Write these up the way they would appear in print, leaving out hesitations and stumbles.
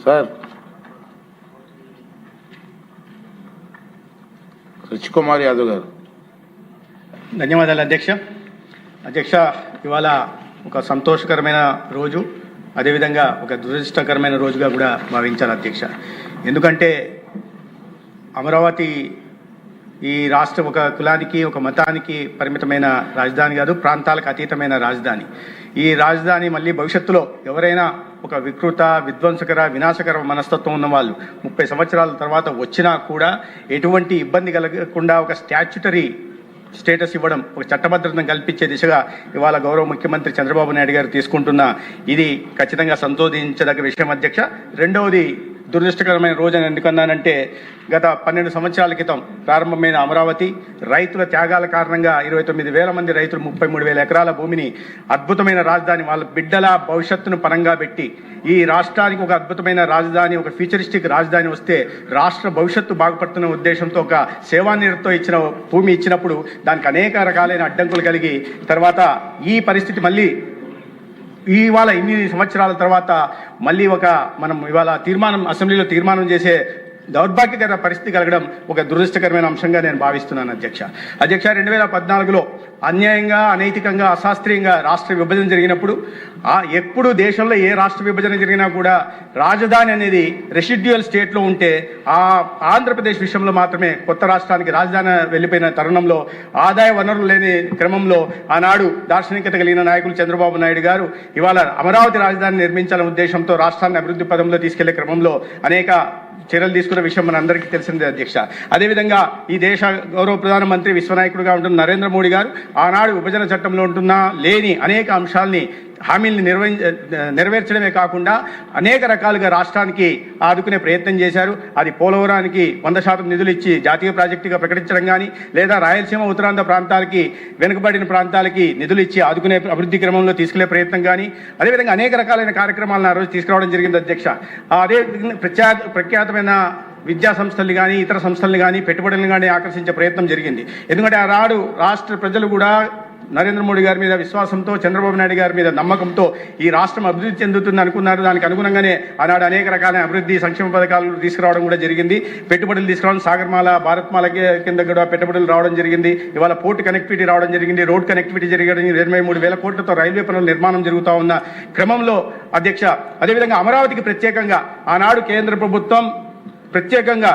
Sir rich Kumar Yadav గారు. ధన్యవాదాలు అధ్యక్ష. ఇవాళ ఒక సంతోషకరమైన రోజు, అదేవిధంగా ఒక దురదృష్టకరమైన రోజుగా కూడా భావించాలి అధ్యక్ష. ఎందుకంటే అమరావతి ఈ రాష్ట్ర ఒక కులానికి ఒక మతానికి పరిమితమైన రాజధాని కాదు, ప్రాంతాలకు అతీతమైన రాజధాని. ఈ రాజధాని మళ్ళీ భవిష్యత్తులో ఎవరైనా ఒక వికృత విధ్వంసకర వినాశకర మనస్తత్వం ఉన్న వాళ్ళు 30 సంవత్సరాల తర్వాత వచ్చినా కూడా ఎటువంటి ఇబ్బంది కలగకుండా ఒక స్టాచ్యుటరీ స్టేటస్ ఇవ్వడం, ఒక చట్టభద్రతను కల్పించే దిశగా ఇవాళ గౌరవ ముఖ్యమంత్రి చంద్రబాబు నాయుడు గారు తీసుకుంటున్న ఇది ఖచ్చితంగా సంతోషించదగ్గ విషయం అధ్యక్ష. రెండవది దురదృష్టకరమైన రోజు అని ఎందుకన్నానంటే గత 12 సంవత్సరాల క్రితం ప్రారంభమైన అమరావతి రైతుల త్యాగాల కారణంగా 29,000 మంది రైతులు 33,000 ఎకరాల భూమిని అద్భుతమైన రాజధాని వాళ్ళ బిడ్డల భవిష్యత్తును పరంగా పెట్టి ఈ రాష్ట్రానికి ఒక అద్భుతమైన రాజధాని, ఒక ఫ్యూచరిస్టిక్ రాజధాని వస్తే రాష్ట్ర భవిష్యత్తు బాగుపడుతున్న ఉద్దేశంతో ఒక సేవానిరతో ఇచ్చిన భూమి ఇచ్చినప్పుడు దానికి అనేక రకాలైన అడ్డంకులు కలిగి తర్వాత ఈ పరిస్థితి మళ్ళీ ఇవాళ ఇన్ని సంవత్సరాల తర్వాత మళ్ళీ మనం ఇవాళ అసెంబ్లీలో తీర్మానం చేసే దౌర్భాగ్యకర పరిస్థితి కలగడం ఒక దురదృష్టకరమైన అంశంగా నేను భావిస్తున్నాను అధ్యక్ష. 2014లో అన్యాయంగా, అనైతికంగా, అశాస్త్రీయంగా రాష్ట్ర విభజన జరిగినప్పుడు ఎప్పుడు దేశంలో ఏ రాష్ట్ర విభజన జరిగినా కూడా రాజధాని అనేది రెసిడ్యువల్ స్టేట్లో ఉంటే ఆంధ్రప్రదేశ్ విషయంలో మాత్రమే కొత్త రాష్ట్రానికి రాజధాని వెళ్ళిపోయిన తరుణంలో ఆదాయ వనరులు లేని క్రమంలో ఆనాడు దార్శనికత కలిగిన నాయకులు చంద్రబాబు నాయుడు గారు ఇవాళ అమరావతి రాజధాని నిర్మించాలనే ఉద్దేశంతో రాష్ట్రాన్ని అభివృద్ధి పదంలో తీసుకెళ్లే క్రమంలో అనేక చర్యలు తీసుకున్న విషయం మన అందరికీ తెలిసిందే అధ్యక్ష. అదేవిధంగా ఈ దేశ గౌరవ ప్రధానమంత్రి విశ్వనాయకుడిగా ఉంటున్న నరేంద్ర మోడీ గారు ఆనాడు విభజన చట్టంలో ఉంటున్న లేని అనేక అంశాలని హామీల్ని నెరవేర్చడమే కాకుండా అనేక రకాలుగా రాష్ట్రానికి ఆదుకునే ప్రయత్నం చేశారు. అది పోలవరానికి 100% నిధులు ఇచ్చి జాతీయ ప్రాజెక్టుగా ప్రకటించడం కానీ, లేదా రాయలసీమ ఉత్తరాంధ్ర ప్రాంతాలకి వెనుకబడిన ప్రాంతాలకి నిధులు ఇచ్చి ఆదుకునే అభివృద్ధి క్రమంలో తీసుకెళ్లే ప్రయత్నం కానీ, అదేవిధంగా అనేక రకాలైన కార్యక్రమాలను ఆ రోజు తీసుకురావడం జరిగింది అధ్యక్ష. అదే ప్రఖ్యాతమైన విద్యా సంస్థల్ని కానీ ఇతర సంస్థల్ని కానీ పెట్టుబడులను కానీ ఆకర్షించే ప్రయత్నం జరిగింది. ఎందుకంటే ఆనాడు రాష్ట్ర ప్రజలు కూడా నరేంద్ర మోడీ గారి మీద విశ్వాసంతో, చంద్రబాబు నాయుడు గారి మీద నమ్మకంతో ఈ రాష్ట్రం అభివృద్ధి చెందుతుంది అనుకున్నారు. దానికి అనుగుణంగానే ఆనాడు అనేక రకాల అభివృద్ధి సంక్షేమ పథకాలు తీసుకురావడం కూడా జరిగింది. పెట్టుబడులు తీసుకురావడం, సాగర్మాల, భారత్మాల కింద కూడా పెట్టుబడులు రావడం జరిగింది. ఇవాళ పోర్ట్ కనెక్టివిటీ రావడం జరిగింది, రోడ్ కనెక్టివిటీ జరిగింది. 23,000 కోట్లతో రైల్వే పనుల నిర్మాణం జరుగుతూ ఉన్న క్రమంలో అధ్యక్ష, అదేవిధంగా అమరావతికి ప్రత్యేకంగా ఆనాడు కేంద్ర ప్రభుత్వం ప్రత్యేకంగా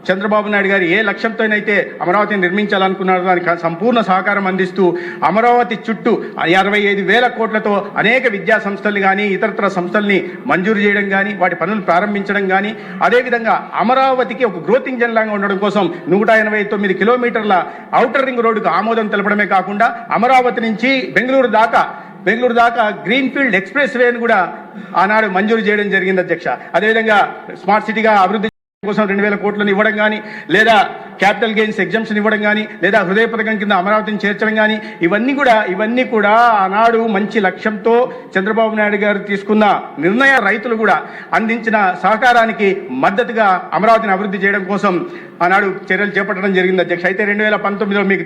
చంద్రబాబు నాయుడు గారు ఏ లక్ష్యంతోనైతే అమరావతిని నిర్మించాలనుకున్నారో దానికి సంపూర్ణ సహకారం అందిస్తూ అమరావతి చుట్టూ 65,000 కోట్లతో అనేక విద్యా సంస్థలు కానీ ఇతరత్ర సంస్థల్ని మంజూరు చేయడం కానీ, వాటి పనులు ప్రారంభించడం కానీ, అదేవిధంగా అమరావతికి ఒక గ్రోత్ ఇంజన్ లాగా ఉండడం కోసం 189 కిలోమీటర్ల ఔటర్ రింగ్ రోడ్డుకు ఆమోదం తెలపడమే కాకుండా అమరావతి నుంచి బెంగళూరు దాకా గ్రీన్ఫీల్డ్ ఎక్స్ప్రెస్ వేని కూడా ఆనాడు మంజూరు చేయడం జరిగింది అధ్యక్ష. అదేవిధంగా స్మార్ట్ సిటీగా అభివృద్ధి కోసం 2,000 కోట్లను ఇవ్వడం కానీ, లేదా క్యాపిటల్ గెయిన్స్ ఎగ్జంప్షన్ ఇవ్వడం కానీ, లేదా హృదయ పథకం కింద అమరావతిని చేర్చడం కానీ, ఇవన్నీ కూడా ఆనాడు మంచి లక్ష్యంతో చంద్రబాబు నాయుడు గారు తీసుకున్న నిర్ణయ రైతులు కూడా అందించిన సహకారానికి మద్దతుగా అమరావతిని అభివృద్ధి చేయడం కోసం ఆనాడు చర్యలు చేపట్టడం జరిగింది అధ్యక్ష. అయితే 2019లో మీకు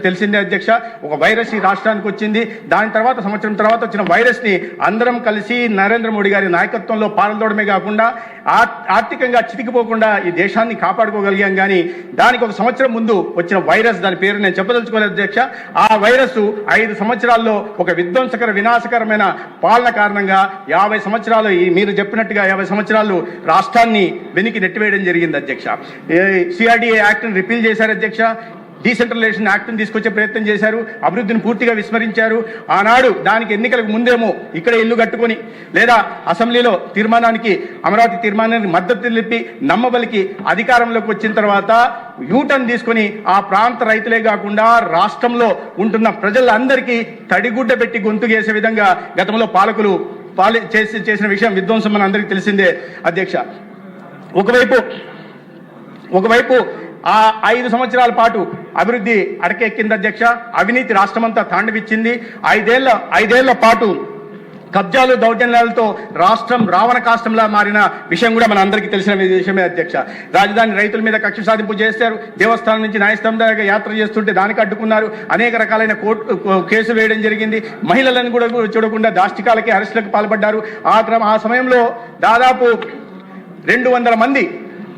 తెలిసిందే అధ్యక్ష, ఒక వైరస్ ఈ రాష్ట్రానికి వచ్చింది. దాని తర్వాత సంవత్సరం తర్వాత వచ్చిన వైరస్ని అందరం కలిసి నరేంద్ర మోడీ గారి నాయకత్వంలో పాల్గొనడమే కాకుండా ఆర్థికంగా చితికిపోకుండా ఈ దేశాన్ని కాపాడుకోగలిగాం. కానీ దానికి ఒక సంవత్సరం ముందు వచ్చిన వైరస్, దాని పేరు నేను చెప్పదలుచుకోలేదు అధ్యక్ష. ఆ వైరస్ 5 సంవత్సరాల్లో ఒక విధ్వంసకర వినాశకరమైన పాలన కారణంగా 50 సంవత్సరాలు, మీరు చెప్పినట్టుగా 50 సంవత్సరాలు రాష్ట్రాన్ని వెనక్కి నెట్టివేయడం జరిగింది అధ్యక్ష. సిఆర్డీఏ యాక్ట్ని రిపీల్ చేశారు అధ్యక్ష. డీసెంట్రలైజేషన్ యాక్ట్ని తీసుకొచ్చే ప్రయత్నం చేశారు. అభివృద్ధిని పూర్తిగా విస్మరించారు. ఆనాడు దానికి ఎన్నికలకు ముందేమో ఇక్కడ ఇల్లు కట్టుకొని, లేదా అసెంబ్లీలో అమరావతి తీర్మానానికి మద్దతు తెలిపి నమ్మబలికి అధికారంలోకి వచ్చిన తర్వాత యూటర్న్ తీసుకొని ఆ ప్రాంత రైతులే కాకుండా రాష్ట్రంలో ఉంటున్న ప్రజలందరికీ తడిగుడ్డ పెట్టి గొంతుకేసే విధంగా గతంలో పాలకులు చేసిన విషయం విధ్వంసం మన అందరికీ తెలిసిందే అధ్యక్ష. ఒకవైపు ఆ 5 సంవత్సరాల పాటు అభివృద్ధి అడకెక్కింది అధ్యక్ష. అవినీతి రాష్ట్రమంతా తాండవిచ్చింది. 5 ఏళ్ల పాటు కబ్జాలు దౌర్జన్యాలతో రాష్ట్రం రావణ కాష్టంలా మారిన విషయం కూడా మన అందరికీ తెలిసిన విషయమే అధ్యక్ష. రాజధాని రైతుల మీద కక్ష సాధింపు చేశారు. దేవస్థానం నుంచి న్యాయస్థానం దాకా యాత్ర చేస్తుంటే దానికి అడ్డుకున్నారు. అనేక రకాలైన కేసు వేయడం జరిగింది. మహిళలను కూడా చూడకుండా దాష్టికాలకి అరెస్టులకు పాల్పడ్డారు. ఆ సమయంలో దాదాపు 200 మంది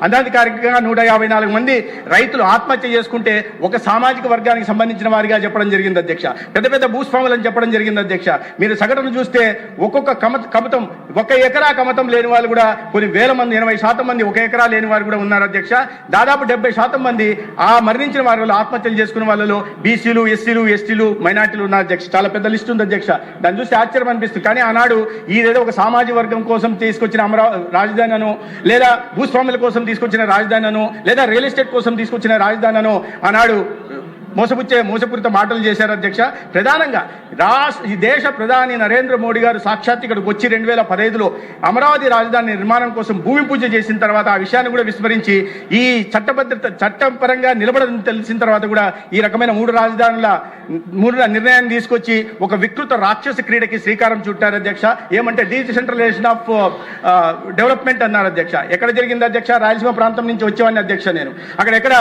అందాధికారికంగా 154 మంది రైతులు ఆత్మహత్య చేసుకుంటే ఒక సామాజిక వర్గానికి సంబంధించిన వారిగా చెప్పడం జరిగింది అధ్యక్ష. పెద్ద పెద్ద భూస్వాములని చెప్పడం జరిగింది అధ్యక్ష. మీరు సగటును చూస్తే ఒక్కొక్క కమతం 1 ఎకరా కమతం లేని వాళ్ళు కూడా కొన్ని వేల మంది 80% మంది 1 ఎకరా లేని వారు కూడా ఉన్నారు అధ్యక్ష. దాదాపు 70% మంది ఆ మరణించిన వారిలో ఆత్మహత్యలు చేసుకున్న వాళ్ళలో బీసీలు, ఎస్సీలు, ఎస్టీలు, మైనార్టీలు ఉన్నారు అధ్యక్ష. చాలా పెద్ద లిస్ట్ ఉంది అధ్యక్ష. దాన్ని చూస్తే ఆశ్చర్యం అనిపిస్తుంది. కానీ ఆనాడు ఇదేదో ఒక సామాజిక వర్గం కోసం తీసుకొచ్చిన రాజధాని అను, లేదా భూస్వాముల కోసం తీసుకొచ్చిన రాజధాని అను, లేదా రియల్ ఎస్టేట్ కోసం తీసుకొచ్చిన రాజధాని అను ఆనాడు మోసపూరిత మాటలు చేశారు అధ్యక్ష. ప్రధానంగా ఈ దేశ ప్రధాని నరేంద్ర మోడీ గారు సాక్షాత్ ఇక్కడికి వచ్చి 2015లో అమరావతి రాజధాని నిర్మాణం కోసం భూమి పూజ చేసిన తర్వాత ఆ విషయాన్ని కూడా విస్మరించి ఈ చట్టపరంగా నిలబడదని తెలిసిన తర్వాత కూడా ఈ రకమైన 3 రాజధానుల నిర్ణయాన్ని తీసుకొచ్చి ఒక వికృత రాక్షస క్రీడకి శ్రీకారం చుట్టారు అధ్యక్ష. ఏమంటే డీసెంట్రలైజేషన్ ఆఫ్ డెవలప్మెంట్ అన్నారు అధ్యక్ష. ఎక్కడ జరిగింది అధ్యక్ష? రాయలసీమ ప్రాంతం నుంచి వచ్చేవాడిని అధ్యక్ష నేను. అక్కడ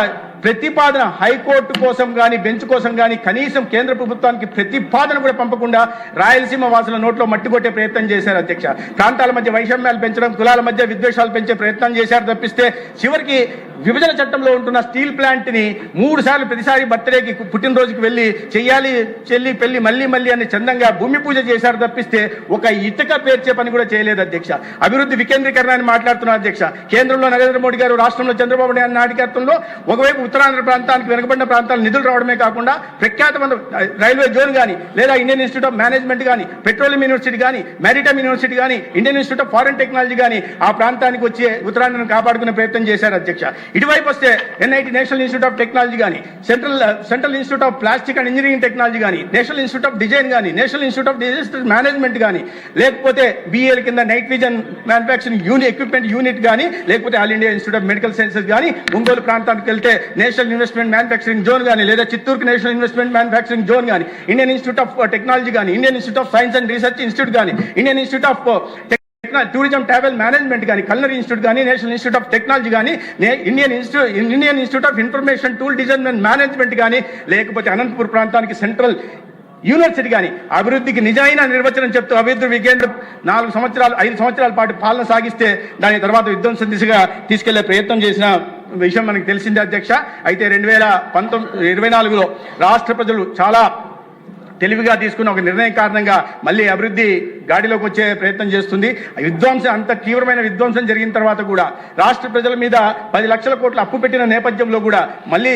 ప్రతిపాదన హైకోర్టు కోసం కానీ బెంచ్ కోసం కానీ కనీసం కేంద్ర ప్రభుత్వానికి ప్రతిపాదన కూడా పంపకుండా రాయలసీమ వాసుల నోట్లో మట్టి కొట్టే ప్రయత్నం చేశారు అధ్యక్ష. ప్రాంతాల మధ్య వైషమ్యాలు పెంచడం, కులాల మధ్య విద్వేషాలు పెంచే ప్రయత్నం చేశారు తప్పిస్తే చివరికి విభజన చట్టంలో ఉంటున్న స్టీల్ ప్లాంట్ ని 3 సార్లు ప్రతిసారి బర్త్డేకి పుట్టినరోజుకి వెళ్ళి చెయ్యాలి చెల్లి పెళ్లి మళ్ళీ అని చందంగా భూమి పూజ చేశారు తప్పిస్తే ఒక ఇటుక పేర్చే పని కూడా చేయలేదు అధ్యక్ష. అభివృద్ధి వికేంద్రీకరణ అని మాట్లాడుతున్నారు అధ్యక్ష. కేంద్రంలో నరేంద్ర మోడీ గారు, రాష్ట్రంలో చంద్రబాబు నాయుడు నాయకత్వంలో ఒకవైపు ఉత్తరాంధ్ర ప్రాంతానికి వెనుకబడిన ప్రాంతాలు నిధులు రావడమే కాకుండా ప్రఖ్యాతమైన రైల్వే జోన్ కానీ, లేదా ఇండియన్ ఇన్స్టిట్యూట్ ఆఫ్ మేనేజ్మెంట్ కానీ, పెట్రోలియం యూనివర్సిటీ కానీ, మ్యారిటైమ్ యూనివర్సిటీ కానీ, Indian institute of foreign technology కానీ ఆ ప్రాంతానికి వచ్చే ఉత్తరాంధ్రను కాపాడుకునే ప్రయత్నం చేశారు అధ్యక్ష. ఇటువైపు వస్తే NIT national institute of technology కానీ, central institute of plastic and engineering technology కానీ, నేషనల్ ఇన్స్టిట్యూట్ ఆఫ్ డిజైన్ కానీ, national institute of disaster management కానీ, లేకపోతే బిఏల కింద night vision manufacturing equipment unit కానీ, లేకపోతే all India institute of medical sciences కానీ, ఒంగోలు ప్రాంతానికి వెళ్తే నేషనల్ ఇన్వెస్ట్మెంట్ మ్యానుఫ్యాక్చరింగ్ జోన్ కానీ, లేదా చిత్తూరుకి నేషనల్ ఇన్వెస్ట్మెంట్ మ్యానుఫ్యాక్చరింగ్ జోన్ కానీ, ఇండియన్ ఇన్స్టిట్యూట్ ఆఫ్ టెక్నాలజీ కానీ, Indian institute of science and research institute కానీ, Indian institute of tourism travel management కానీ, కల్నరీ ఇన్స్టిట్యూట్ కానీ, నేషనల్ ఇన్స్టిట్యూట్ ఆఫ్ టెక్నాలజీ కానీ, Indian institute of information tool design and management కానీ, లేకపోతే అనంతపూర్ ప్రాంతానికి central university కానీ అభివృద్ధికి నిజమైన నిర్వచనం చెప్తూ అభివృద్ధి వికేంద్ర 5 సంవత్సరాల పాటు పాలన సాగిస్తే దాని తర్వాత విధ్వంసం దిశగా తీసుకెళ్లే ప్రయత్నం చేసిన విషయం మనకు తెలిసిందే అధ్యక్ష. అయితే 2024లో రాష్ట్ర ప్రజలు చాలా తెలివిగా తీసుకున్న ఒక నిర్ణయం కారణంగా మళ్ళీ అభివృద్ధి గాడిలోకి వచ్చే ప్రయత్నం చేస్తుంది. అంత తీవ్రమైన విధ్వంసం జరిగిన తర్వాత కూడా రాష్ట్ర ప్రజల మీద 10 లక్షల కోట్ల అప్పు పెట్టిన నేపథ్యంలో కూడా మళ్ళీ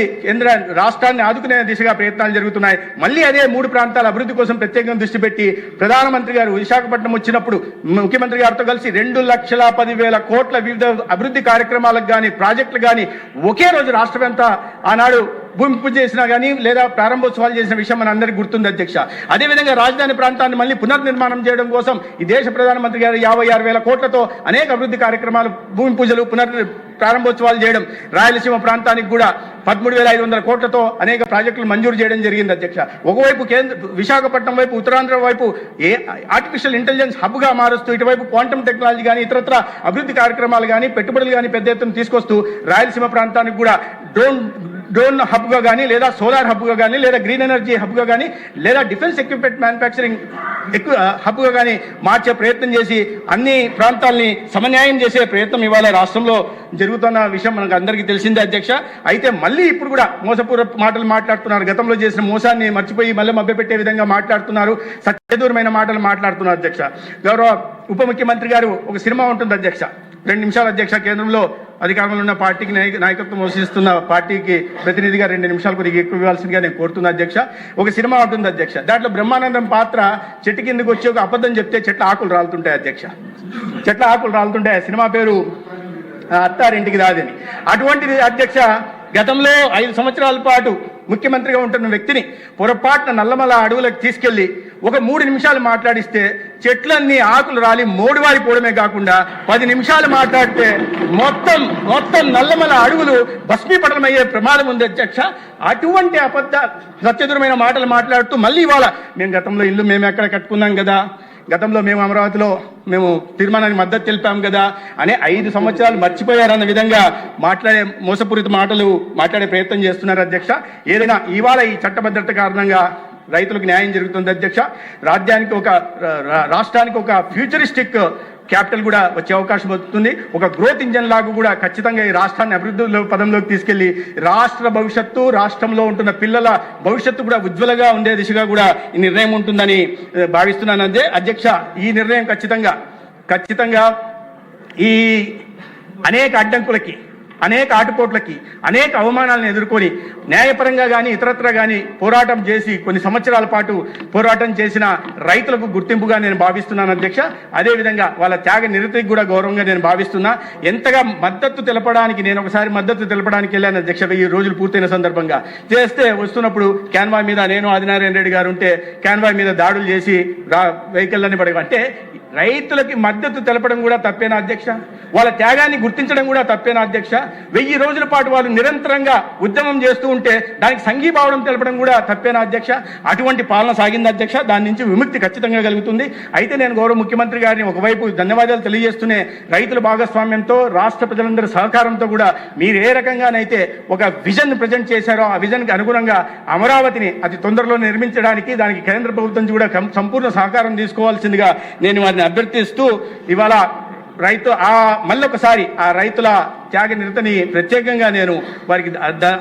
రాష్ట్రాన్ని ఆదుకునే దిశగా ప్రయత్నాలు జరుగుతున్నాయి. మళ్ళీ అదే 3 ప్రాంతాల అభివృద్ధి కోసం ప్రత్యేకంగా దృష్టి పెట్టి ప్రధానమంత్రి గారు విశాఖపట్నం వచ్చినప్పుడు ముఖ్యమంత్రి గారితో కలిసి 2,10,000 కోట్ల వివిధ అభివృద్ధి కార్యక్రమాలకు కానీ, ప్రాజెక్టులు కానీ ఒకే రోజు రాష్ట్రమంతా ఆనాడు భూమి పూజ చేసినా కానీ, లేదా ప్రారంభోత్సవాలు చేసిన విషయం మన అందరికీ గుర్తుంది అధ్యక్ష. అదేవిధంగా రాజధాని ప్రాంతాన్ని మళ్ళీ పునర్నిర్మాణం చేయడం కోసం ఈ దేశ ప్రధానమంత్రి గారు 56,000 కోట్లతో అనేక అభివృద్ధి కార్యక్రమాలు, భూమి పూజలు, ప్రారంభోత్సవాలు చేయడం, రాయలసీమ ప్రాంతానికి కూడా 13,500 కోట్లతో అనేక ప్రాజెక్టులు మంజూరు చేయడం జరిగింది అధ్యక్ష. ఒకవైపు విశాఖపట్నం వైపు, ఉత్తరాంధ్ర వైపు ఆర్టిఫిషియల్ ఇంటెలిజెన్స్ హబ్గా మారుస్తూ ఇటువైపు క్వాంటమ్ టెక్నాలజీ కానీ, ఇతరత్ర అభివృద్ధి కార్యక్రమాలు కానీ, పెట్టుబడులు కానీ పెద్ద ఎత్తున తీసుకొస్తూ రాయలసీమ ప్రాంతానికి కూడా డ్రోన్ హబ్గా కానీ, లేదా సోలార్ హబ్గా కానీ, లేదా గ్రీన్ ఎనర్జీ హబ్గా కానీ, లేదా డిఫెన్స్ ఎక్విప్మెంట్ మ్యానుఫ్యాక్చరింగ్ హబ్గా కానీ మార్చే ప్రయత్నం చేసి అన్ని ప్రాంతాలని సమన్యాయం చేసే ప్రయత్నం ఇవాళ రాష్ట్రంలో జరుగుతున్న విషయం మనకు అందరికీ తెలిసిందే అధ్యక్ష. అయితే మళ్ళీ ఇప్పుడు కూడా మోసపూర్వ మాటలు మాట్లాడుతున్నారు. గతంలో చేసిన మోసాన్ని మర్చిపోయి మళ్ళీ మభ్యపెట్టే విధంగా మాట్లాడుతున్నారు. సత్యదూరమైన మాటలు మాట్లాడుతున్నారు అధ్యక్ష. గౌరవ ఉప ముఖ్యమంత్రి గారు ఒక సినిమా ఉంటుంది అధ్యక్ష, 2 నిమిషాలు అధ్యక్ష. కేంద్రంలో అధికారంలో ఉన్న పార్టీకి నాయకత్వం వహిస్తున్న పార్టీకి ప్రతినిధిగా 2 నిమిషాలు కొద్దిగా ఎక్కువ ఇవ్వాల్సిందిగా నేను కోరుతున్నా అధ్యక్ష. ఒక సినిమా ఉంటుంది అధ్యక్ష, దాంట్లో బ్రహ్మానందం పాత్ర చెట్టు కిందకి వచ్చి ఒక అబద్ధం చెప్తే చెట్ల ఆకులు రాలుతుంటాయి అధ్యక్ష. చెట్ల ఆకులు రాలుతుంటాయి. సినిమా పేరు అత్తారింటికి దాదని. అటువంటిది అధ్యక్ష, గతంలో 5 సంవత్సరాల పాటు ముఖ్యమంత్రిగా ఉంటున్న వ్యక్తిని పొరపాటున నల్లమల అడవులకు తీసుకెళ్లి ఒక 3 నిమిషాలు మాట్లాడిస్తే చెట్లన్నీ ఆకులు రాలి మోడివారిపోవడమే కాకుండా 10 నిమిషాలు మాట్లాడితే మొత్తం నల్లమల అడవులు భస్మీపటలమయ్యే ప్రమాదం ఉంది అధ్యక్ష. అటువంటి సత్యదూరమైన మాటలు మాట్లాడుతూ మళ్ళీ ఇవాళ మేము గతంలో ఇల్లు మేము ఎక్కడ కట్టుకున్నాం కదా, గతంలో మేము అమరావతిలో మేము తీర్మానానికి మద్దతు తెలిపాం కదా అనే 5 సంవత్సరాలు మర్చిపోయారన్న విధంగా మోసపూరిత మాటలు మాట్లాడే ప్రయత్నం చేస్తున్నారు అధ్యక్ష. ఏదైనా ఇవాళ ఈ చట్టభద్రత కారణంగా రైతులకు న్యాయం జరుగుతుంది అధ్యక్ష. రాష్ట్రానికి ఒక ఫ్యూచరిస్టిక్ క్యాపిటల్ కూడా వచ్చే అవకాశం వస్తుంది. ఒక గ్రోత్ ఇంజన్ లాగా కూడా ఖచ్చితంగా ఈ రాష్ట్రాన్ని అభివృద్ధి పదంలోకి తీసుకెళ్లి రాష్ట్ర భవిష్యత్తు, రాష్ట్రంలో ఉంటున్న పిల్లల భవిష్యత్తు కూడా ఉజ్వలంగా ఉండే దిశగా కూడా ఈ నిర్ణయం ఉంటుందని భావిస్తున్నాను అధ్యక్ష. ఈ నిర్ణయం ఖచ్చితంగా ఈ అనేక అడ్డంకులకి, అనేక ఆటుపోట్లకి, అనేక అవమానాలను ఎదుర్కొని న్యాయపరంగా కానీ ఇతరత్ర కానీ పోరాటం చేసి కొన్ని సంవత్సరాల పాటు పోరాటం చేసిన రైతులకు గుర్తింపుగా నేను భావిస్తున్నాను అధ్యక్ష. అదేవిధంగా వాళ్ళ త్యాగ నిరతికి కూడా గౌరవంగా నేను భావిస్తున్నా. ఎంతగా మద్దతు తెలపడానికి నేను ఒకసారి మద్దతు తెలపడానికి వెళ్ళాను అధ్యక్ష. 1000 రోజులు పూర్తయిన సందర్భంగా వస్తున్నప్పుడు క్యాన్వాయ్ మీద నేను ఆదినారాయణ రెడ్డి గారు ఉంటే క్యాన్వాయ్ మీద దాడులు చేసి వెహికల్ని పడగ అంటే రైతులకి మద్దతు తెలపడం కూడా తప్పేనా అధ్యక్ష? వాళ్ళ త్యాగాన్ని గుర్తించడం కూడా తప్పేనా అధ్యక్ష? 1000 రోజుల పాటు వాళ్ళు నిరంతరంగా ఉద్యమం చేస్తూ ఉంటే దానికి సంఘీభావం తెలపడం కూడా తప్పేనా అధ్యక్ష? అటువంటి పాలన సాగింది అధ్యక్ష. దాని నుంచి విముక్తి ఖచ్చితంగా కలుగుతుంది. అయితే నేను గౌరవ ముఖ్యమంత్రి గారిని ఒకవైపు ధన్యవాదాలు తెలియజేస్తూనే రైతుల భాగస్వామ్యంతో, రాష్ట్ర ప్రజలందరి సహకారంతో కూడా మీరు ఏ రకంగానైతే ఒక విజన్ ప్రజెంట్ చేశారో ఆ విజన్కి అనుగుణంగా అమరావతిని అతి తొందరలో నిర్మించడానికి దానికి కేంద్ర ప్రభుత్వం కూడా సంపూర్ణ సహకారం తీసుకోవాల్సిందిగా నేను వారిని అభ్యర్థిస్తూ ఇవాళ మళ్ళొకసారి ఆ రైతుల త్యాగ నిరతని ప్రత్యేకంగా నేను వారికి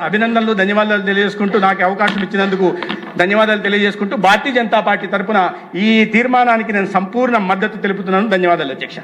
అభినందనలు, ధన్యవాదాలు తెలియజేసుకుంటూ నాకు అవకాశం ఇచ్చినందుకు ధన్యవాదాలు తెలియజేసుకుంటూ భారతీయ జనతా పార్టీ తరఫున ఈ తీర్మానానికి నేను సంపూర్ణ మద్దతు తెలుపుతున్నాను. ధన్యవాదాలు అధ్యక్ష.